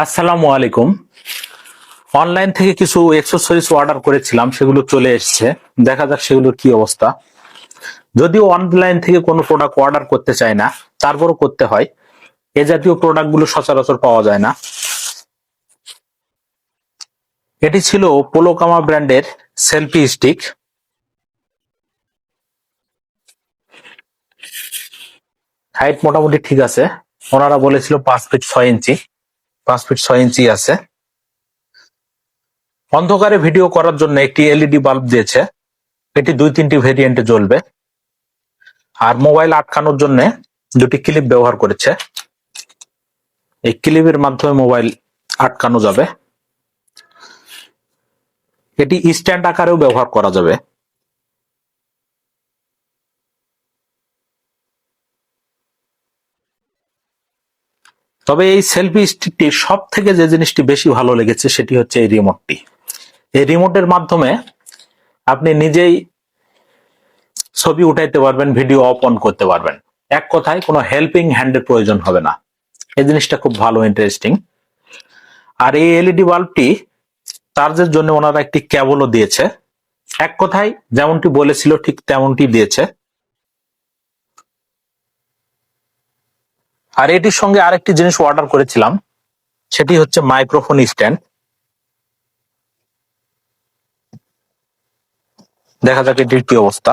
আসসালামু আলাইকুম। অনলাইন থেকে কিছু অ্যাক্সেসরিজ অর্ডার করেছিলাম, সেগুলো চলে এসেছে। দেখা যাক সেগুলোর কি অবস্থা। যদিও অনলাইন থেকে কোনো প্রোডাক্ট অর্ডার করতে চাই না, তারপরও করতে হয়। এ জাতীয় প্রোডাক্টগুলো সচরাচর পাওয়া যায় না। এটি ছিল পোলোকামা ব্র্যান্ডের সেলফি স্টিক। হাইট মোটামুটি ঠিক আছে। ওনারা বলেছিল 5 ফিট 6 ইঞ্চি। 5 ফিট 6 ইঞ্চি আছে। অন্ধকারে ভিডিও করার জন্য একটি এলইডি বাল্ব দিয়েছে। এটি 2-3টি ভেরিয়েন্টে জ্বলবে। আর মোবাইল আটকানোর জন্য দুটি ক্লিপ ব্যবহার করেছে। এই ক্লিপের মাধ্যমে মোবাইল আটকানো যাবে। এটি স্ট্যান্ড আকারেও ব্যবহার করা যাবে। তবে এই সেলফি স্টিকটি সব থেকে যে জিনিসটি বেশি ভালো লেগেছে সেটি হচ্ছে এই রিমোটটি। এই রিমোটের মাধ্যমে আপনি নিজেই ছবি উঠাইতে পারবেন, ভিডিও অফ অন করতে পারবেন। এক কথায় কোনো হেল্পিং হ্যান্ডের প্রয়োজন হবে না। এই জিনিসটা খুব ভালো, ইন্টারেস্টিং। আর এই এলইডি বাল্বটি চার্জের জন্য ওনারা একটি কেবলও দিয়েছে। এক কথায় যেমনটি বলেছিল ঠিক তেমনটি দিয়েছে। আর এটির সঙ্গে আরেকটি জিনিস অর্ডার করেছিলাম, সেটি হচ্ছে মাইক্রোফোন স্ট্যান্ড। দেখা যাক এটির কি অবস্থা।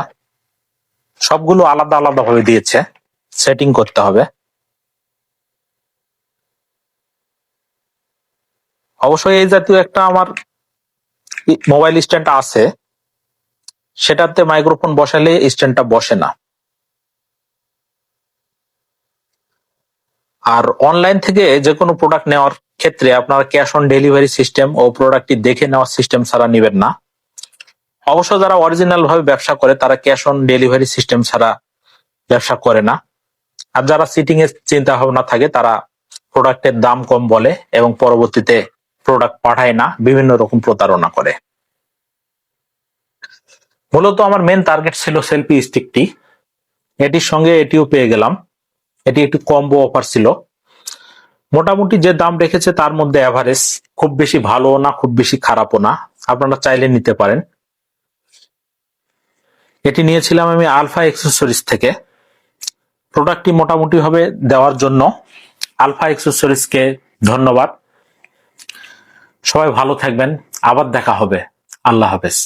সবগুলো আলাদা আলাদা ভাবে দিয়েছে, সেটিং করতে হবে। অবশ্যই এই জাতীয় একটা আমার মোবাইল স্ট্যান্ড আছে, সেটাতে মাইক্রোফোন বসালে স্ট্যান্ডটা বসে না। আর অনলাইন থেকে যে কোনো প্রোডাক্ট নেওয়ার ক্ষেত্রে আপনারা ক্যাশ অন ডেলিভারি সিস্টেম ও প্রোডাক্টটি দেখে নেওয়ার সিস্টেম ছাড়া নেবেন না। অবশ্য যারা অরিজিনাল ভাবে ব্যবসা করে তারা ক্যাশ অন ডেলিভারি সিস্টেম ছাড়া ব্যবসা করে না। আর যারা সিটিং এর চিন্তা ভাবনা থাকে তারা প্রোডাক্টের দাম কম বলে এবং পরবর্তীতে প্রোডাক্ট পাঠায় না, বিভিন্ন রকম প্রতারণা করে। মূলত আমার মেন টার্গেট ছিল সেলফি স্টিকটি। এটির সঙ্গে এটিও পেয়ে গেলাম। এটি একটু কম্বো অফার ছিল। মোটামুটি যে দাম রেখেছে তার মধ্যে এভারেজ, খুব বেশি ভালো না খুব বেশি খারাপও না, আপনারা চাইলে নিতে পারেন। এটি নিয়েছিলাম আমি আলফা অ্যাক্সেসরিজ থেকে। প্রোডাক্টটি মোটামুটি ভাবে দেওয়ার জন্য আলফা অ্যাক্সেসরিজকে ধন্যবাদ। সবাই ভালো থাকবেন, আবার দেখা হবে। আল্লাহ হাফেজ।